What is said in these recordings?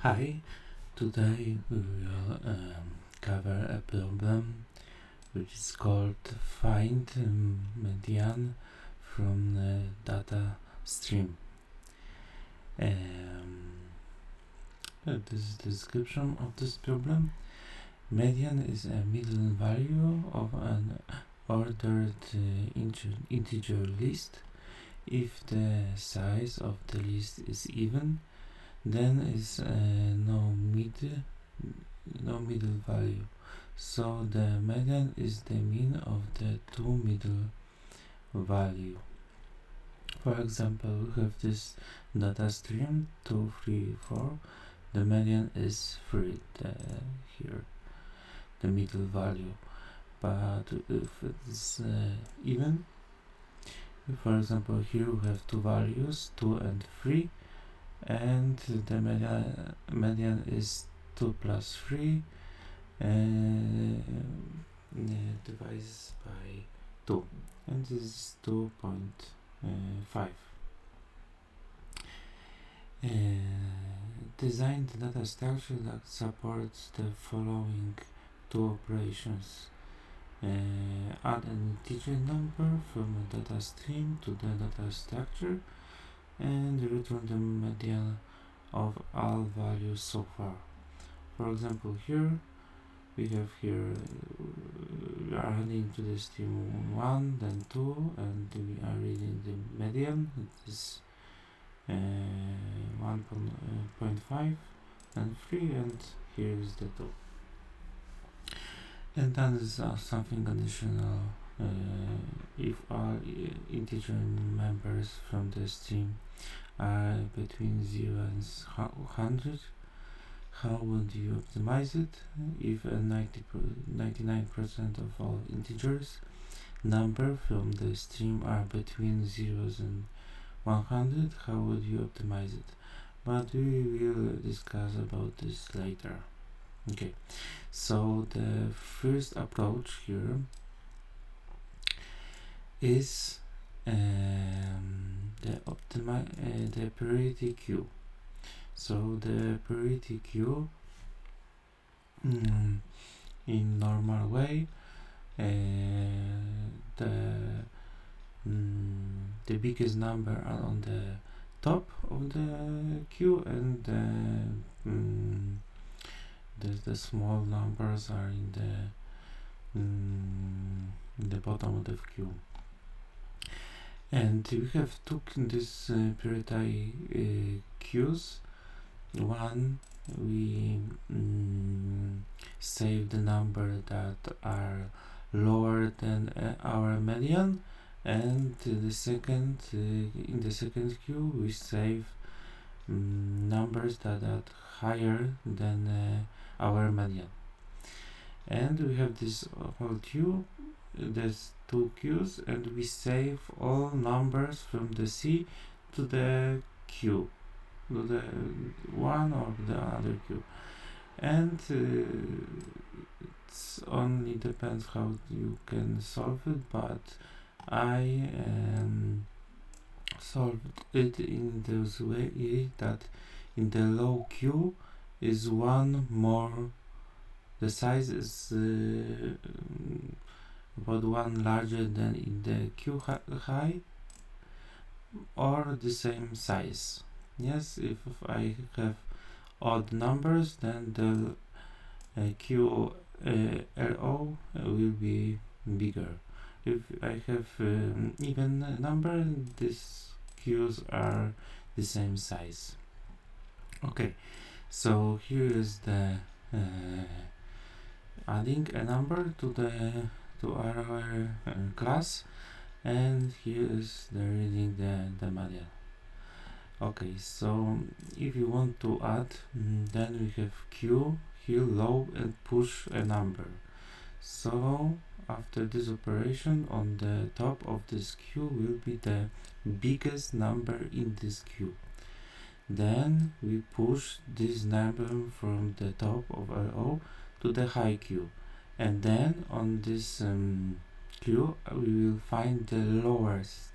Hi, today we will cover a problem which is called find median from the data stream. This is the description of this problem. Median is a middle value of an ordered integer list. If the size of the list is even, then is no middle value, so the median is the mean of the two middle value. For example, we have this data stream 2, 3, 4. The median is 3 here, the middle value. But if it's even, for example, here we have two values, 2 and 3, and the median is 2 plus 3 divided by 2, and this is 2.5. Design the data structure that supports the following two operations. Add an integer number from a data stream to the data structure and return the median of all values so far. For example, here we are adding to the stream 1, then 2, and we are reading the median. It is 1.5 and 3, and here is the 2. And then is something additional. If all integer members from the stream are between 0 and 100, how would you optimize it? If 99% of all integers number from the stream are between 0s and 100, how would you optimize it? But we will discuss about this later. Okay, so the first approach here is the priority queue. So the priority queue, in normal way, the biggest number are on the top of the queue, and the small numbers are in the bottom of the queue. And we have took this priority queues. One, we save the number that are lower than our median, and the second in the second queue we save numbers that are higher than our median. And we have this whole queue. There's two queues, and we save all numbers from the C to the queue, to the one or the other queue. And it's only depends how you can solve it, but I solved it in this way that in the low queue is one more, the size is about one larger than in the queue high, or the same size. Yes, if I have odd numbers, then the queue LO will be bigger. If I have even number, these queues are the same size. Okay, so here is the adding a number to our class, and here is the reading the median. Okay, so if you want to add, then we have queue here low and push a number. So after this operation, on the top of this queue will be the biggest number in this queue. Then we push this number from the top of LO to the high queue, and then on this queue we will find the lowest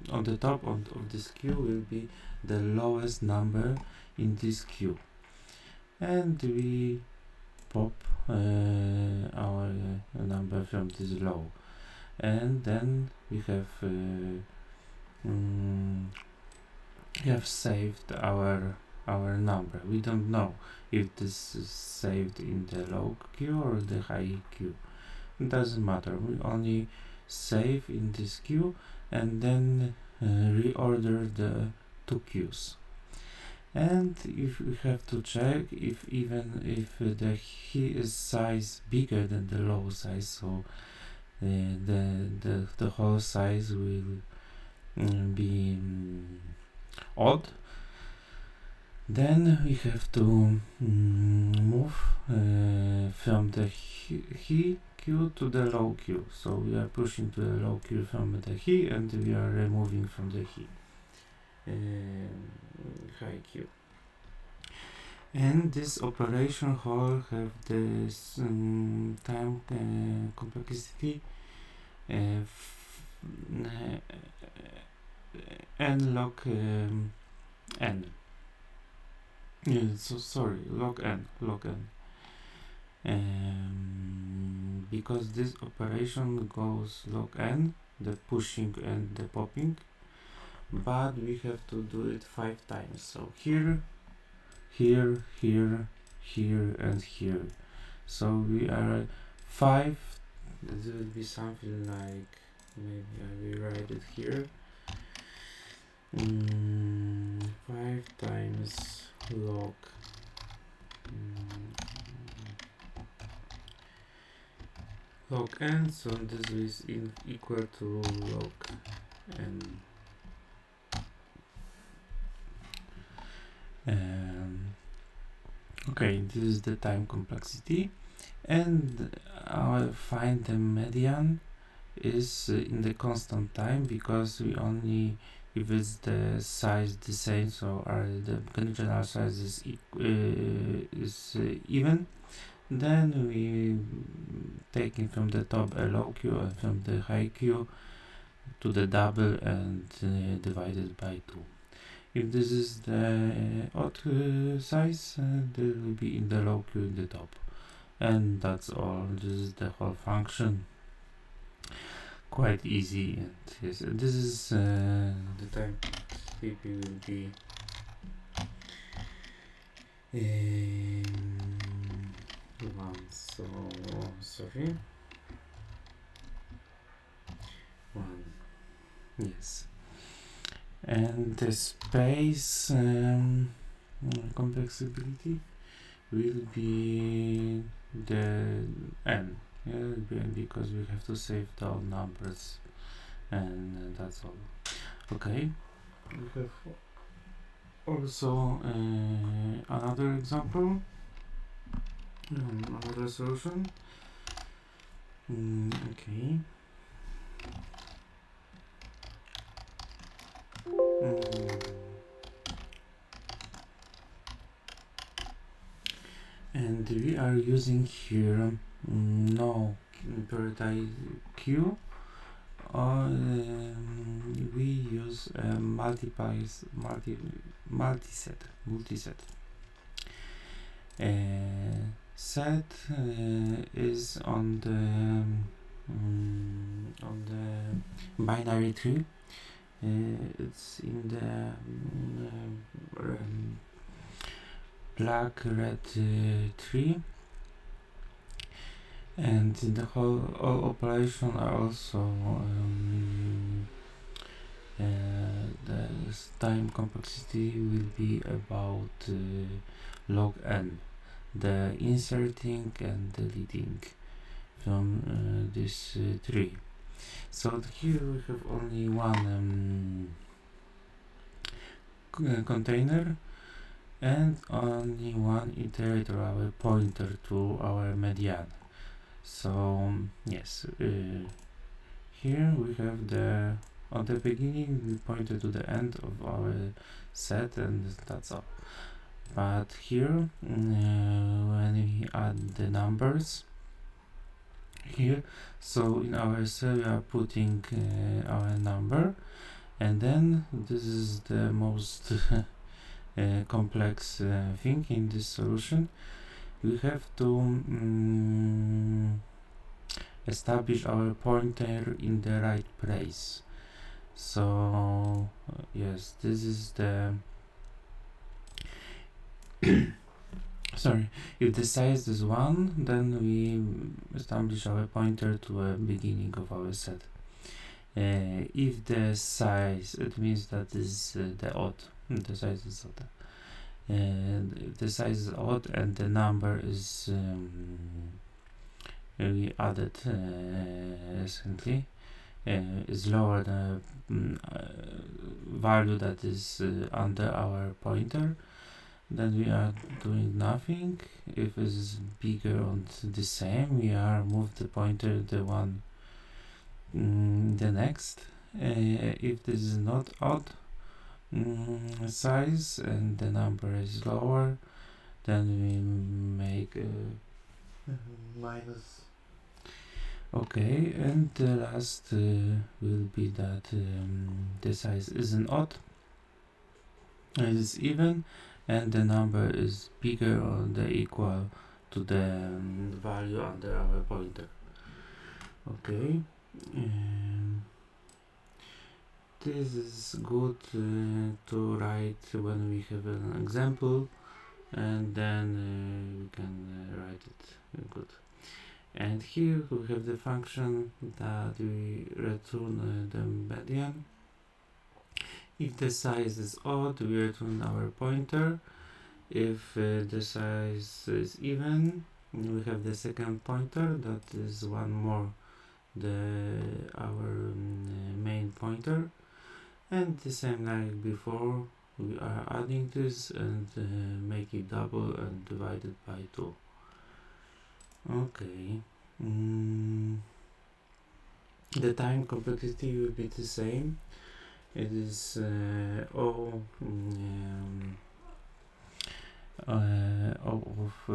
on the top of this queue will be the lowest number in this queue, and we pop our number from this row, and then we have saved our number. We don't know if this is saved in the low queue or the high queue. It doesn't matter. We only save in this queue and then reorder the two queues. And if we have to check if the key is size bigger than the low size, so the whole size will be odd, then we have to move from the key queue to the low queue. So we are pushing to the low queue from the key, and we are removing from the key high queue. And this operation whole have this time complexity n log n. So sorry, log n. Because this operation goes log n, the pushing and the popping, but we have to do it 5 times. So here, and here. So we are 5. This will be something like, maybe I will write it here. 5 times log log n, so this is equal to log n. Okay, this is the time complexity, and find the median is in the constant time, because we only, if it's the size the same, so the conditional size is even, then we taking from the top a low queue and from the high queue to the double and divided by 2. If this is the odd size, they will be in the low queue in the top. And that's all. This is the whole function. Quite easy. And yes, this is the time CPU will be one. So sorry. 1. Yes. And the space complexity will be the n. Yeah, it will be n because we have to save the all numbers, and that's all. Okay, we have also another example, another solution. Okay. And we are using here no prioritize queue, or we use a multi-set. Set is on the binary tree. It's in the black red tree, and the all operation are also the time complexity will be about log n, the inserting and deleting from this tree. So here we have only one container and only one iterator, our pointer to our median. So yes, here we have on the beginning we pointed to the end of our set, and that's all. But here when we add the numbers here, so in our cell we are putting our number, And then this is the most complex thing in this solution. We have to establish our pointer in the right place. So yes, this is the sorry, if the size is 1, then we establish our pointer to a beginning of our set. If the size, it means that is the odd, the size is odd. If the size is odd and the number is we added recently, is lower than value that is under our pointer, then we are doing nothing. If it is bigger or the same, we are move the pointer the one the next. If this is not odd size and the number is lower, then we make minus. Okay, and the last will be that the size isn't odd, it is even, and the number is bigger or the equal to the value under our pointer. Okay, this is good to write when we have an example, and then we can write it good. And here we have the function that we return the median. If the size is odd, we return our pointer. If the size is even, we have the second pointer, that is one more our main pointer. And the same like before, we are adding this and make it double and divide it by 2. Okay. The time complexity will be the same. It is O of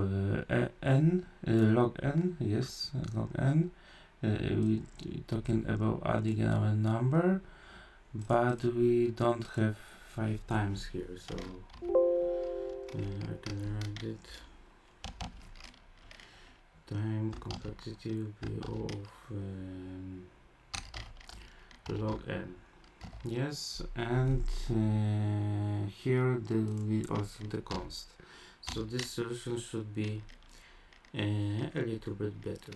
n, log n, yes, log n. We talking about adding our number, but we don't have 5 times here, so I can write it. Time complexity will be O of log n. Yes, and here there will be also the const. So this solution should be a little bit better.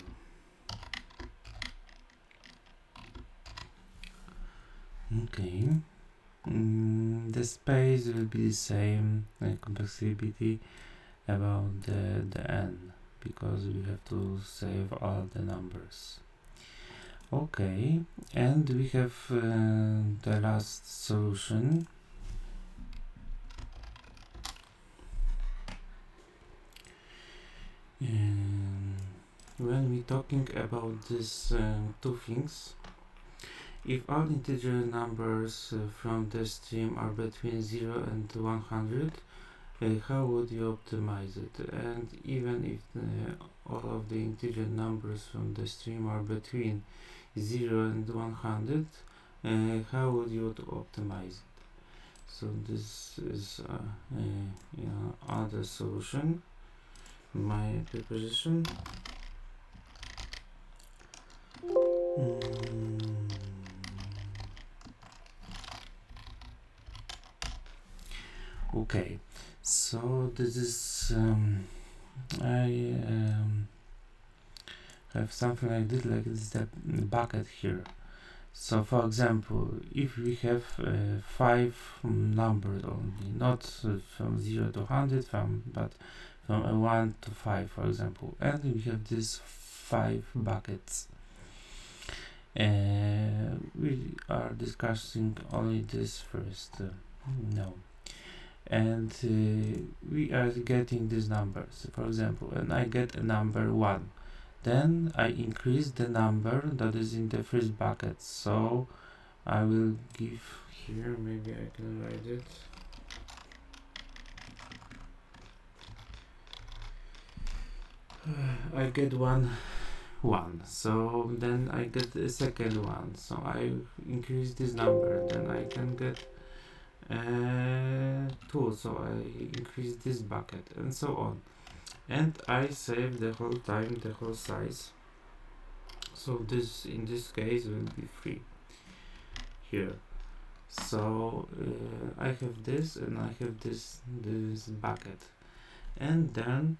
Okay. The space will be the same, complexity about the n, because we have to save all the numbers. Okay, and we have the last solution. When we talking about these two things, if all integer numbers from the stream are between 0 and 100, how would you optimize it? And even if all of the integer numbers from the stream are between 0 and 100, how would you optimize it? So this is other solution, my preposition. Okay, so this is I have something like this, the bucket here. So for example, if we have 5 numbers only, not from 0 to 100, but from 1 to 5, for example, and we have these 5 buckets. We are discussing only this first now, and we are getting these numbers, for example, and I get a number 1, then I increase the number that is in the first bucket, so I will give here, maybe I can write it. I get one 1, so then I get a second one, so I increase this number, then I can get 2, so I increase this bucket, and so on, and I save the whole time the whole size. So this in this case will be 3 here. So I have this and I have this bucket, and then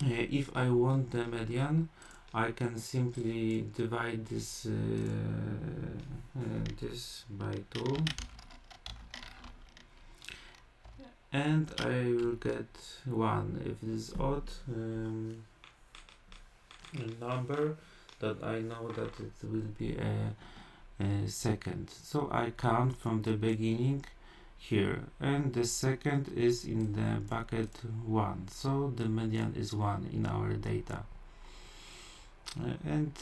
if I want the median, I can simply divide this this by 2, and I will get 1. If it is odd number, that I know that it will be a second. So I count from the beginning here, and the second is in the bucket 1, so the median is 1 in our data. And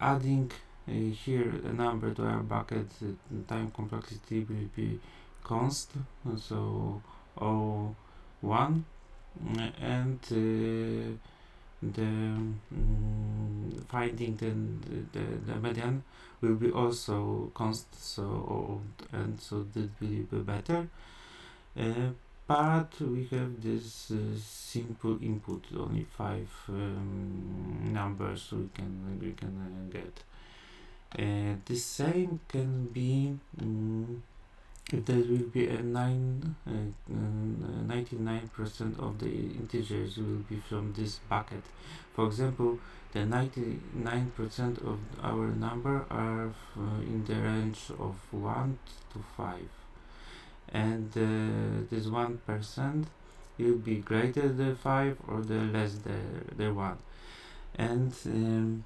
adding here a number to our bucket, time complexity will be const, so O1, and finding the median will be also const, so and so that will be better, but we have this simple input, only 5 numbers we can get. The same can be if there will be a 99% of the integers will be from this bucket. For example, the 99% of our number are in the range of 1 to 5, and this 1% will be greater than 5 or the less than 1. And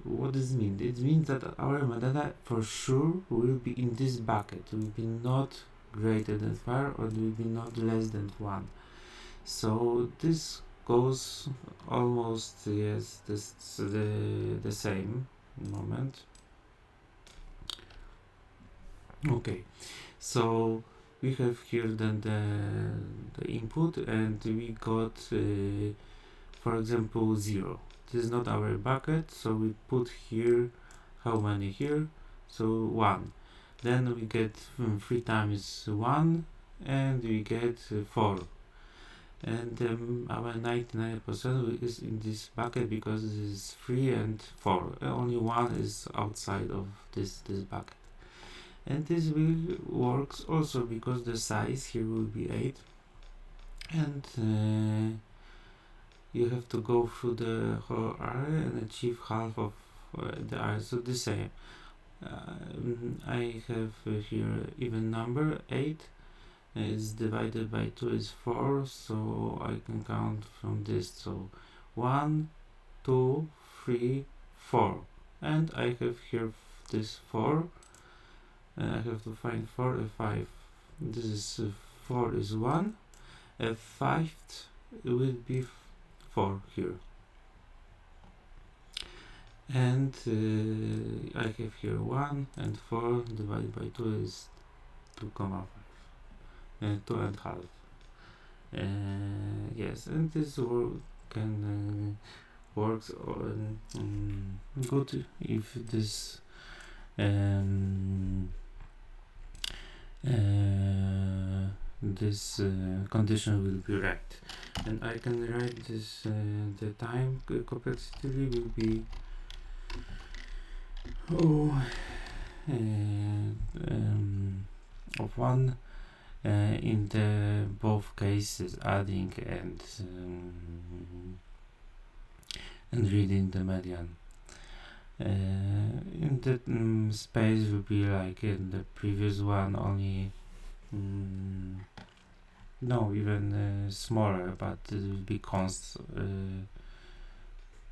what does it mean? It means that our metadata for sure will be in this bucket, will be not greater than 5 or will be not less than 1. So this goes almost, yes, this the same moment. Okay, so we have here then the input, and we got for example 0. This is not our bucket, so we put here how many here, so 1. Then we get 3 times 1, and we get 4. And our 99% is in this bucket because this is 3 and 4. Only 1 is outside of this bucket. And this will works also because the size here will be 8, and you have to go through the whole array and achieve half of the array. So the same. I have here even number 8 is divided by 2 is 4, so I can count from this. So 1, 2, 3, 4, and I have here this 4. I have to find 4 and 5. This is 4 is 1. A 5 will be 4 here, and I have here 1 and 4 divided by 2 is 2,5 and 2 and half. Yes, and this can works on good if this this condition will be right, and I can write this the time complexity will be of 1 in the both cases, adding and reading the median. In the space will be like in the previous one, only no, even smaller, but it will be const.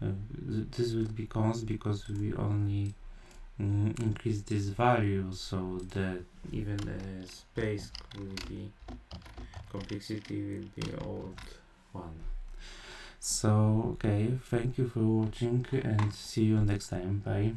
This will be const because we only increase this value, so that even the space will be complexity will be old 1. So okay, thank you for watching and see you next time. Bye.